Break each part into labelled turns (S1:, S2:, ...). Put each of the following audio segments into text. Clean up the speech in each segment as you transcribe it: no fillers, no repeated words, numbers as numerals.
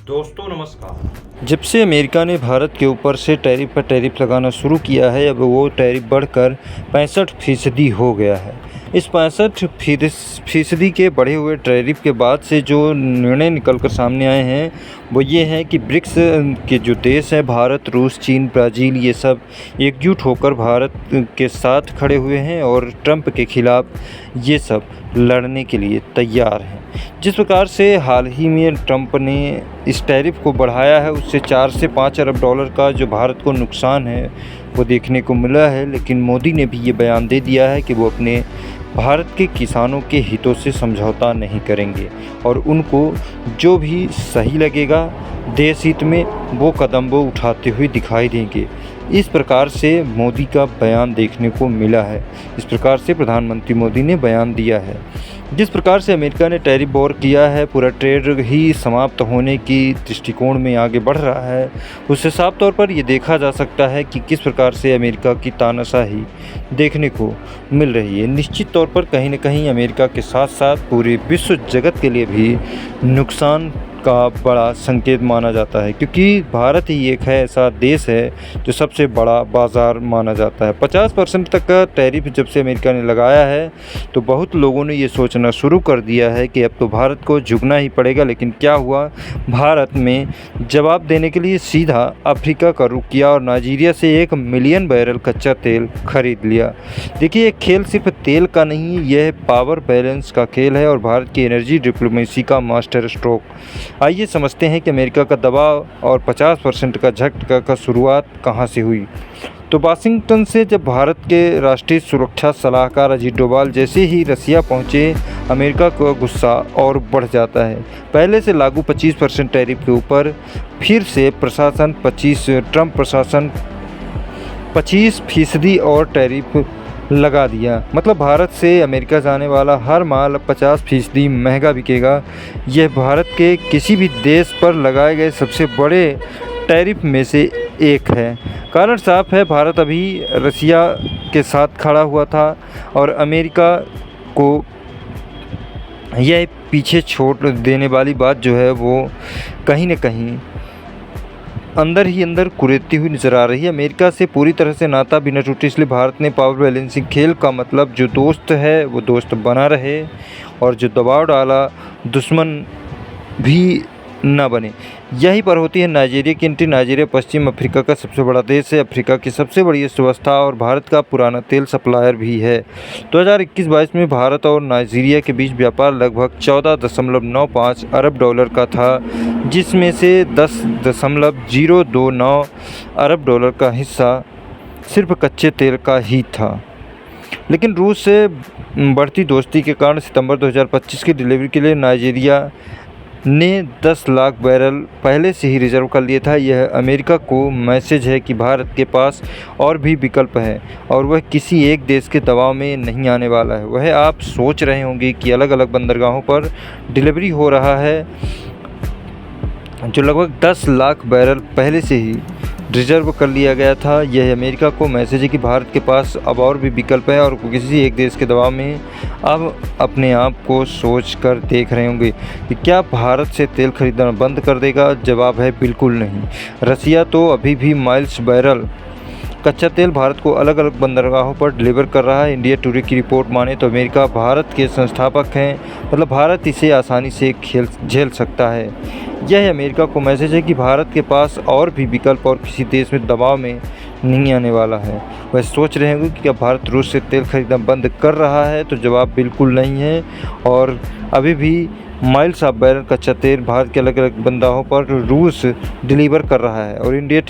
S1: दोस्तों नमस्कार।
S2: जब से अमेरिका ने भारत के ऊपर से टैरिफ पर टैरिफ लगाना शुरू किया है, अब वो टैरिफ बढ़कर 65% हो गया है। इस 65% के बढ़े हुए टैरिफ के बाद से जो निर्णय निकल कर सामने आए हैं वो ये हैं कि ब्रिक्स के जो देश हैं, भारत, रूस, चीन, ब्राज़ील, ये सब एकजुट होकर भारत के साथ खड़े हुए हैं और ट्रंप के ख़िलाफ़ ये सब लड़ने के लिए तैयार हैं। जिस प्रकार से हाल ही में ट्रंप ने इस टैरिफ को बढ़ाया है, उससे 4 से 5 अरब डॉलर का जो भारत को नुकसान है वो देखने को मिला है। लेकिन मोदी ने भी ये बयान दे दिया है कि वो अपने भारत के किसानों के हितों से समझौता नहीं करेंगे और उनको जो भी सही लगेगा देश हित में वो कदम वो उठाते हुए दिखाई देंगे। इस प्रकार से मोदी का बयान देखने को मिला है। इस प्रकार से प्रधानमंत्री मोदी ने बयान दिया है। जिस प्रकार से अमेरिका ने टैरिफ वॉर किया है, पूरा ट्रेड ही समाप्त होने की दृष्टिकोण में आगे बढ़ रहा है, उससे साफ तौर पर ये देखा जा सकता है कि किस प्रकार से अमेरिका की तानाशाही देखने को मिल रही है। निश्चित तौर पर कहीं न कहीं अमेरिका के साथ साथ पूरे विश्व जगत के लिए भी नुकसान का बड़ा संकेत माना जाता है, क्योंकि भारत ही एक है ऐसा देश है जो सबसे बड़ा बाज़ार माना जाता है। 50% तक का टैरिफ जब से अमेरिका ने लगाया है तो बहुत लोगों ने ये सोचना शुरू कर दिया है कि अब तो भारत को झुकना ही पड़ेगा। लेकिन क्या हुआ, भारत में जवाब देने के लिए सीधा अफ्रीका का रुख किया और नाइजीरिया से 1 मिलियन बैरल कच्चा तेल खरीद लिया। देखिए, ये खेल सिर्फ तेल का नहीं, यह पावर बैलेंस का खेल है और भारत की एनर्जी डिप्लोमेसी का मास्टर स्ट्रोक। आइए समझते हैं कि अमेरिका का दबाव और 50% का झटका का शुरुआत कहां से हुई। तो वाशिंगटन से जब भारत के राष्ट्रीय सुरक्षा सलाहकार अजीत डोभाल जैसे ही रसिया पहुंचे, अमेरिका का गुस्सा और बढ़ जाता है। पहले से लागू 25% टैरिफ के ऊपर फिर से ट्रंप प्रशासन 25% और टैरिफ लगा दिया। मतलब भारत से अमेरिका जाने वाला हर माल अब 50% महंगा बिकेगा। यह भारत के किसी भी देश पर लगाए गए सबसे बड़े टैरिफ में से एक है। कारण साफ है, भारत अभी रसिया के साथ खड़ा हुआ था और अमेरिका को यह पीछे छोड़ देने वाली बात जो है वो कहीं न कहीं अंदर ही अंदर कुरेदती हुई नज़र आ रही है। अमेरिका से पूरी तरह से नाता बिना टूटे, इसलिए भारत ने पावर बैलेंसिंग खेल का मतलब जो दोस्त है वो दोस्त बना रहे और जो दबाव डाला दुश्मन भी ना बने। यहीं पर होती है नाइजीरिया की एंट्री। नाइजीरिया पश्चिम अफ्रीका का सबसे बड़ा देश है, अफ्रीका की सबसे बड़ी अर्थव्यवस्था और भारत का पुराना तेल सप्लायर भी है। 2021-22 में भारत और नाइजीरिया के बीच व्यापार लगभग 14.95 अरब डॉलर का था, जिसमें से 10.029 अरब डॉलर का हिस्सा सिर्फ कच्चे तेल का ही था। लेकिन रूस से बढ़ती दोस्ती के कारण सितंबर 2025 की डिलीवरी के लिए नाइजीरिया ने 10 लाख बैरल पहले से ही रिजर्व कर लिया था। यह अमेरिका को मैसेज है कि भारत के पास और भी विकल्प है और वह किसी एक देश के दबाव में नहीं आने वाला है। वह आप सोच रहे होंगे कि अलग अलग बंदरगाहों पर डिलीवरी हो रहा है जो लगभग 10 लाख बैरल पहले से ही रिजर्व कर लिया गया था। यह अमेरिका को मैसेज है कि भारत के पास अब और भी विकल्प है और किसी एक देश के दबाव में अब अपने आप को सोच कर देख रहे होंगे कि क्या भारत से तेल खरीदना बंद कर देगा। जवाब है बिल्कुल नहीं। रसिया तो अभी भी माइल्स बैरल कच्चा तेल भारत को अलग अलग बंदरगाहों पर डिलीवर कर रहा है। इंडिया टुडे की रिपोर्ट माने तो अमेरिका भारत के संस्थापक हैं, मतलब भारत इसे आसानी से झेल सकता है। यह अमेरिका को मैसेज है कि भारत के पास और भी विकल्प और किसी देश में दबाव में नहीं आने वाला है। वह सोच रहे होंगे कि क्या भारत रूस से तेल खरीदना बंद कर रहा है, तो जवाब बिल्कुल नहीं है। और अभी भी माइल्स ऑफ बैरल कच्चा तेल भारत के अलग अलग बंदरगाहों पर रूस डिलीवर कर रहा है। और इंडिया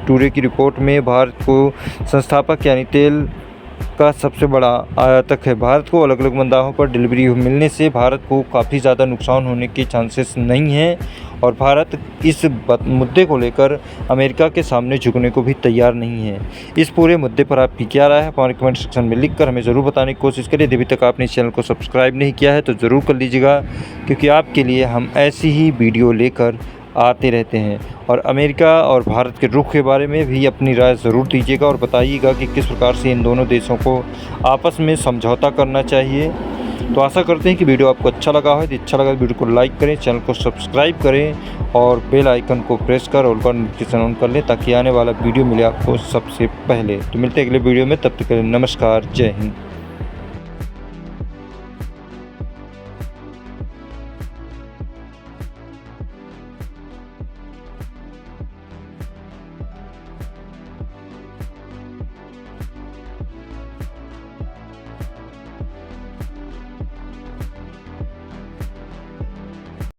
S2: टुडे की रिपोर्ट में भारत को संस्थापक यानी तेल का सबसे बड़ा आयातक है। भारत को अलग अलग बंदरगाहों पर डिलीवरी मिलने से भारत को काफ़ी ज़्यादा नुकसान होने के चांसेस नहीं हैं और भारत इस मुद्दे को लेकर अमेरिका के सामने झुकने को भी तैयार नहीं है। इस पूरे मुद्दे पर आपकी क्या राय है, हमारे कमेंट सेक्शन में लिखकर हमें ज़रूर बताने की कोशिश करिए। यदि अभी तक आपने इस चैनल को सब्सक्राइब नहीं किया है तो ज़रूर कर लीजिएगा, क्योंकि आपके लिए हम ऐसी ही वीडियो लेकर आते रहते हैं। और अमेरिका और भारत के रुख के बारे में भी अपनी राय ज़रूर दीजिएगा और बताइएगा कि किस प्रकार से इन दोनों देशों को आपस में समझौता करना चाहिए तो आशा करते हैं कि वीडियो आपको अच्छा लगा हो। यदि अच्छा लगा तो वीडियो को लाइक करें, चैनल को सब्सक्राइब करें और बेल आइकन को प्रेस कर ऑल का नोटिफिकेशन ऑन कर लें ताकि आने वाला वीडियो मिले आपको सबसे पहले। तो मिलते हैं अगले वीडियो में, तब तक के लिए नमस्कार, जय हिंद।